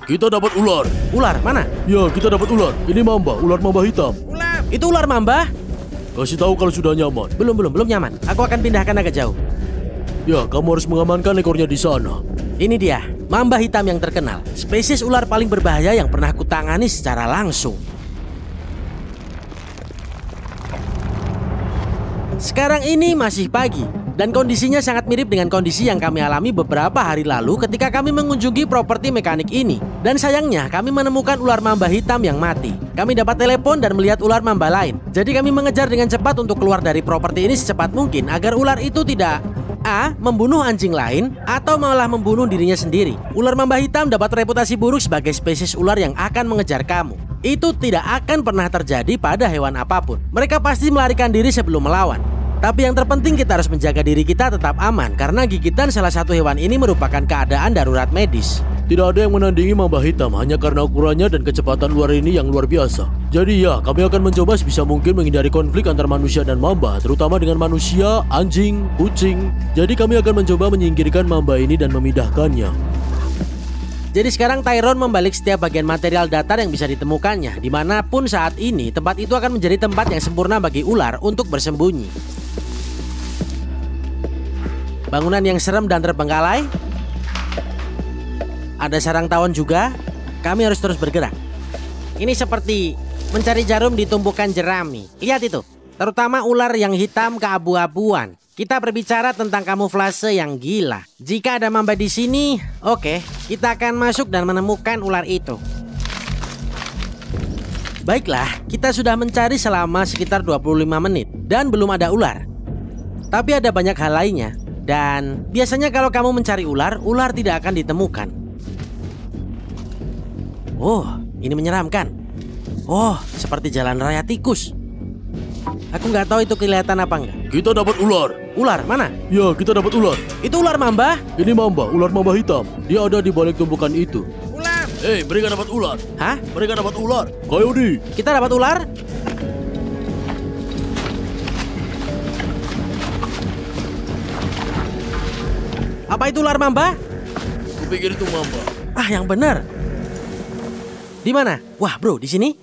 Kita dapat ular. Ular, mana? Ya, kita dapat ular. Ini mamba, ular mamba hitam. Itu ular mamba? Kasih tahu kalau sudah nyaman. Belum nyaman. Aku akan pindahkan agak jauh. Ya, kamu harus mengamankan ekornya di sana. Ini dia, mamba hitam yang terkenal. Spesies ular paling berbahaya yang pernah kutangani secara langsung. Sekarang ini masih pagi, dan kondisinya sangat mirip dengan kondisi yang kami alami beberapa hari lalu ketika kami mengunjungi properti mekanik ini. Dan sayangnya kami menemukan ular mamba hitam yang mati. Kami dapat telepon dan melihat ular mamba lain. Jadi kami mengejar dengan cepat untuk keluar dari properti ini secepat mungkin agar ular itu tidak A. membunuh anjing lain atau malah membunuh dirinya sendiri. Ular mamba hitam dapat reputasi buruk sebagai spesies ular yang akan mengejar kamu. Itu tidak akan pernah terjadi pada hewan apapun. Mereka pasti melarikan diri sebelum melawan. Tapi yang terpenting kita harus menjaga diri kita tetap aman karena gigitan salah satu hewan ini merupakan keadaan darurat medis. Tidak ada yang menandingi mamba hitam hanya karena ukurannya dan kecepatan ular ini yang luar biasa. Jadi ya, kami akan mencoba sebisa mungkin menghindari konflik antar manusia dan mamba, terutama dengan manusia, anjing, kucing. Jadi kami akan mencoba menyingkirkan mamba ini dan memindahkannya. Jadi sekarang Tyrone membalik setiap bagian material datar yang bisa ditemukannya. Dimanapun saat ini, tempat itu akan menjadi tempat yang sempurna bagi ular untuk bersembunyi. Bangunan yang serem dan terbengkalai. Ada sarang tawon juga. Kami harus terus bergerak. Ini seperti mencari jarum di tumpukan jerami. Lihat itu, terutama ular yang hitam keabu-abuan. Kita berbicara tentang kamuflase yang gila. Jika ada mamba di sini, oke, kita akan masuk dan menemukan ular itu. Baiklah, kita sudah mencari selama sekitar 25 menit dan belum ada ular. Tapi ada banyak hal lainnya. Dan biasanya kalau kamu mencari ular, ular tidak akan ditemukan. Oh, ini menyeramkan. Oh, seperti jalan raya tikus. Aku nggak tahu itu kelihatan apa enggak. Kita dapat ular. Ular, mana? Ya, kita dapat ular. Itu ular mamba? Ini mamba, ular mamba hitam. Dia ada di balik tumpukan itu. Ular. Mereka dapat ular. Hah? Mereka dapat ular. Coyote. Kita dapat ular? Apa itu ular mamba? Kupikir itu mamba. Ah, yang benar. Di mana? Wah, bro, di sini.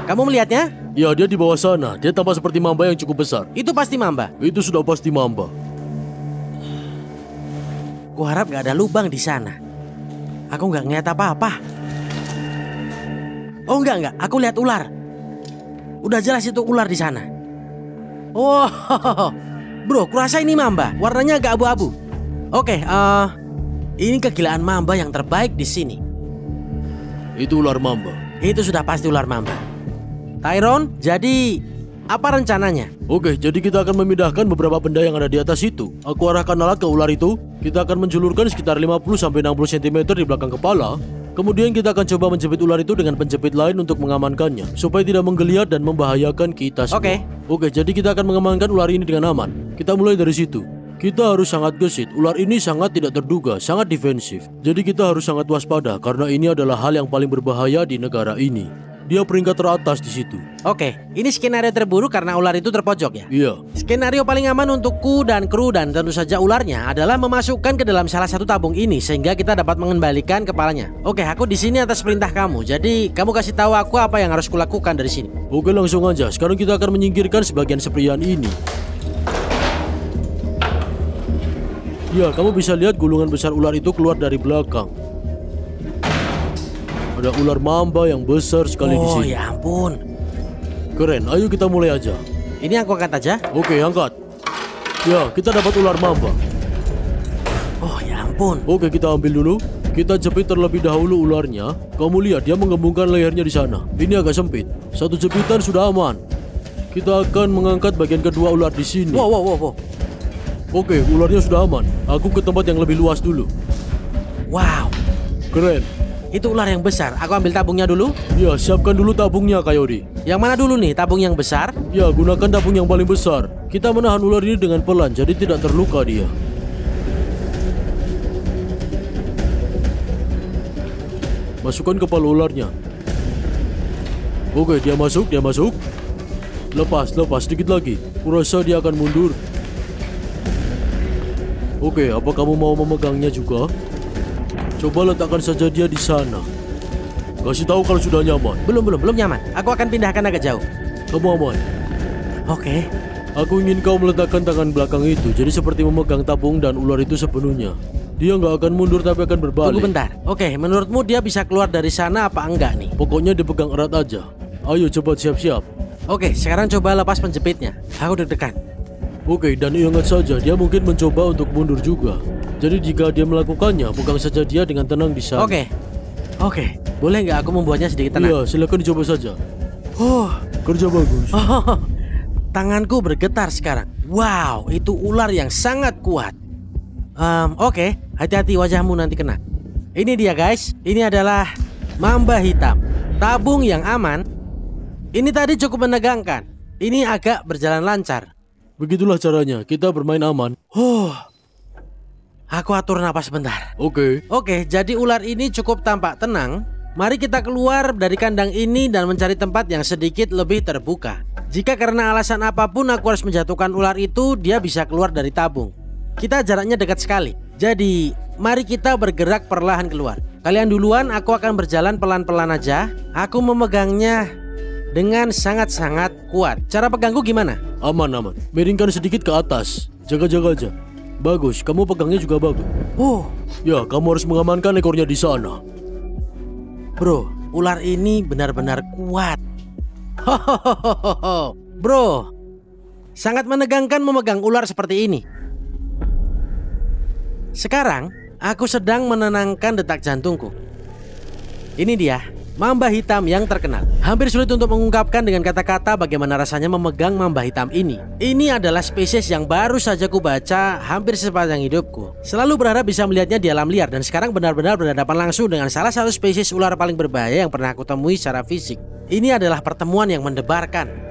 Kamu melihatnya? Ya, dia di bawah sana. Dia tampak seperti mamba yang cukup besar. Itu pasti mamba. Itu sudah pasti mamba. Kuharap gak ada lubang di sana. Aku gak ngeliat apa-apa. Oh, enggak. Aku lihat ular. Udah jelas itu ular di sana. Oh, bro, kurasa ini mamba. Warnanya agak abu-abu. Oke, ini kegilaan mamba yang terbaik di sini. Itu ular mamba. Itu sudah pasti ular mamba. Tyrone, jadi apa rencananya? Oke, jadi kita akan memindahkan beberapa benda yang ada di atas itu. Aku arahkan alat ke ular itu. Kita akan menjulurkan sekitar 50-60 cm di belakang kepala. Kemudian kita akan coba menjepit ular itu dengan penjepit lain untuk mengamankannya, supaya tidak menggeliat dan membahayakan kita semua. Oke, jadi kita akan mengamankan ular ini dengan aman. Kita mulai dari situ. Kita harus sangat gesit. Ular ini sangat tidak terduga, sangat defensif. Jadi kita harus sangat waspada karena ini adalah hal yang paling berbahaya di negara ini. Dia peringkat teratas di situ. Oke, ini skenario terburuk karena ular itu terpojok ya? Iya. Skenario paling aman untukku dan kru dan tentu saja ularnya adalah memasukkan ke dalam salah satu tabung ini sehingga kita dapat mengembalikan kepalanya. Oke, aku di sini atas perintah kamu. Jadi kamu kasih tahu aku apa yang harus kulakukan dari sini. Oke, langsung aja. Sekarang kita akan menyingkirkan sebagian seprian ini. Ya, kamu bisa lihat gulungan besar ular itu keluar dari belakang. Ada ular mamba yang besar sekali di sini. Oh ya ampun. Keren, ayo kita mulai aja. Ini aku angkat aja. Oke, angkat. Ya, kita dapat ular mamba. Oh ya ampun. Oke, kita ambil dulu. Kita jepit terlebih dahulu ularnya. Kamu lihat dia menggembungkan lehernya di sana. Ini agak sempit. Satu jepitan sudah aman. Kita akan mengangkat bagian kedua ular di sini. Wow. Oke, ularnya sudah aman. Aku ke tempat yang lebih luas dulu. Wow. Keren. Itu ular yang besar. Aku ambil tabungnya dulu. Ya, siapkan dulu tabungnya, Coyote. Yang mana dulu nih? Tabung yang besar? Ya, gunakan tabung yang paling besar. Kita menahan ular ini dengan pelan, jadi tidak terluka dia. Masukkan kepala ularnya. Oke, dia masuk. Lepas, sedikit lagi. Kurasa dia akan mundur. Oke, apa kamu mau memegangnya juga? Coba letakkan saja dia di sana. Kasih tahu kalau sudah nyaman. Belum nyaman. Aku akan pindahkan agak jauh. Kamu aman. Oke. Aku ingin kau meletakkan tangan belakang itu, jadi seperti memegang tabung dan ular itu sepenuhnya. Dia nggak akan mundur tapi akan berbalik. Tunggu bentar. Oke, menurutmu dia bisa keluar dari sana apa enggak nih? Pokoknya dipegang erat aja. Ayo cepat siap-siap. Oke, sekarang coba lepas penjepitnya. Aku deg-degan. Oke, dan ingat saja dia mungkin mencoba untuk mundur juga. Jadi jika dia melakukannya, pegang saja dia dengan tenang di sana. Oke. Boleh nggak aku membuatnya sedikit tenang? Iya, silakan dicoba saja. Kerja bagus. Tanganku bergetar sekarang. Wow, itu ular yang sangat kuat. Oke, hati-hati wajahmu nanti kena. Ini dia guys, ini adalah mamba hitam. Tabung yang aman. Ini tadi cukup menegangkan. Ini agak berjalan lancar. Begitulah caranya, kita bermain aman. Aku atur napas bentar. Oke, jadi ular ini cukup tampak tenang. Mari kita keluar dari kandang ini dan mencari tempat yang sedikit lebih terbuka. Jika karena alasan apapun aku harus menjatuhkan ular itu, dia bisa keluar dari tabung. Kita jaraknya dekat sekali. Jadi, mari kita bergerak perlahan keluar. Kalian duluan, aku akan berjalan pelan-pelan aja. Aku memegangnya dengan sangat-sangat kuat. Cara pegangku gimana? aman. Miringkan sedikit ke atas. Jaga-jaga aja. Bagus, kamu pegangnya juga bagus. Ya, kamu harus mengamankan ekornya di sana. Bro, ular ini benar-benar kuat. Bro, sangat menegangkan memegang ular seperti ini. Sekarang, aku sedang menenangkan detak jantungku. Ini dia, mamba hitam yang terkenal. Hampir sulit untuk mengungkapkan dengan kata-kata bagaimana rasanya memegang mamba hitam ini. Ini adalah spesies yang baru saja ku baca hampir sepanjang hidupku. Selalu berharap bisa melihatnya di alam liar dan sekarang benar-benar berhadapan langsung dengan salah satu spesies ular paling berbahaya yang pernah aku temui secara fisik. Ini adalah pertemuan yang mendebarkan.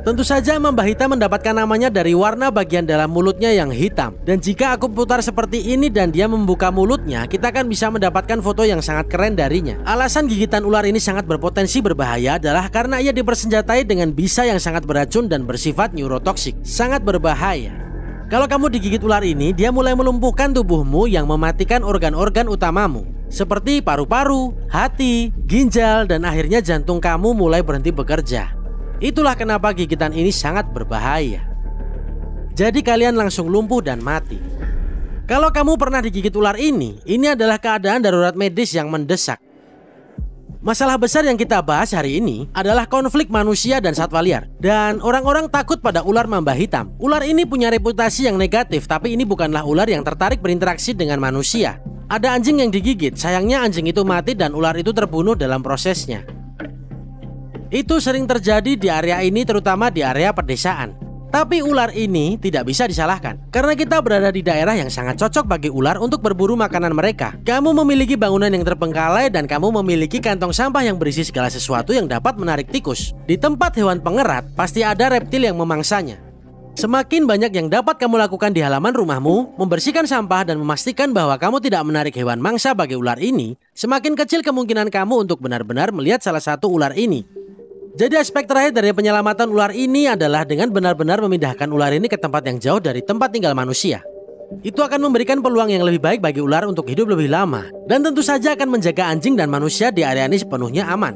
Tentu saja mamba hitam mendapatkan namanya dari warna bagian dalam mulutnya yang hitam. Dan jika aku putar seperti ini dan dia membuka mulutnya, kita akan bisa mendapatkan foto yang sangat keren darinya. Alasan gigitan ular ini sangat berpotensi berbahaya adalah karena ia dipersenjatai dengan bisa yang sangat beracun dan bersifat neurotoksik. Sangat berbahaya. Kalau kamu digigit ular ini, dia mulai melumpuhkan tubuhmu yang mematikan organ-organ utamamu. Seperti paru-paru, hati, ginjal, dan akhirnya jantung kamu mulai berhenti bekerja. Itulah kenapa gigitan ini sangat berbahaya. Jadi kalian langsung lumpuh dan mati. Kalau kamu pernah digigit ular ini adalah keadaan darurat medis yang mendesak. Masalah besar yang kita bahas hari ini adalah konflik manusia dan satwa liar. Dan orang-orang takut pada ular mamba hitam. Ular ini punya reputasi yang negatif, tapi ini bukanlah ular yang tertarik berinteraksi dengan manusia. Ada anjing yang digigit, sayangnya anjing itu mati dan ular itu terbunuh dalam prosesnya. Itu sering terjadi di area ini, terutama di area pedesaan. Tapi ular ini tidak bisa disalahkan karena kita berada di daerah yang sangat cocok bagi ular untuk berburu makanan mereka. Kamu memiliki bangunan yang terbengkalai dan kamu memiliki kantong sampah yang berisi segala sesuatu yang dapat menarik tikus. Di tempat hewan pengerat pasti ada reptil yang memangsanya. Semakin banyak yang dapat kamu lakukan di halaman rumahmu, membersihkan sampah dan memastikan bahwa kamu tidak menarik hewan mangsa bagi ular ini, semakin kecil kemungkinan kamu untuk benar-benar melihat salah satu ular ini. Jadi aspek terakhir dari penyelamatan ular ini adalah dengan benar-benar memindahkan ular ini ke tempat yang jauh dari tempat tinggal manusia. Itu akan memberikan peluang yang lebih baik bagi ular untuk hidup lebih lama. Dan tentu saja akan menjaga anjing dan manusia di area ini sepenuhnya aman.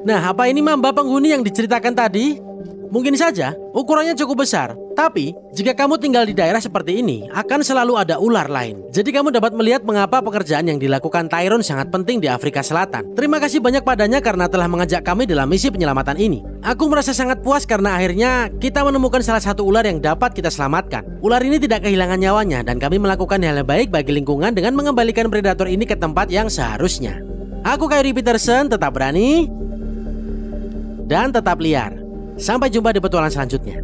Nah, apa ini mamba penghuni yang diceritakan tadi? Mungkin saja ukurannya cukup besar. Tapi jika kamu tinggal di daerah seperti ini, akan selalu ada ular lain. Jadi kamu dapat melihat mengapa pekerjaan yang dilakukan Tyrone sangat penting di Afrika Selatan. Terima kasih banyak padanya karena telah mengajak kami dalam misi penyelamatan ini. Aku merasa sangat puas karena akhirnya kita menemukan salah satu ular yang dapat kita selamatkan. Ular ini tidak kehilangan nyawanya dan kami melakukan hal yang baik bagi lingkungan dengan mengembalikan predator ini ke tempat yang seharusnya. Aku Kyrie Peterson, tetap berani dan tetap liar. Sampai jumpa di petualangan selanjutnya.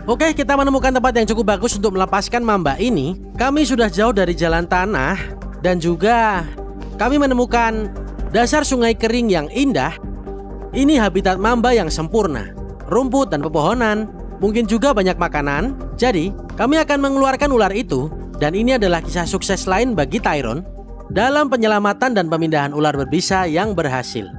Oke, kita menemukan tempat yang cukup bagus untuk melepaskan mamba ini. Kami sudah jauh dari jalan tanah dan juga kami menemukan dasar sungai kering yang indah. Ini habitat mamba yang sempurna. Rumput dan pepohonan, mungkin juga banyak makanan. Jadi, kami akan mengeluarkan ular itu dan ini adalah kisah sukses lain bagi Tyrone dalam penyelamatan dan pemindahan ular berbisa yang berhasil.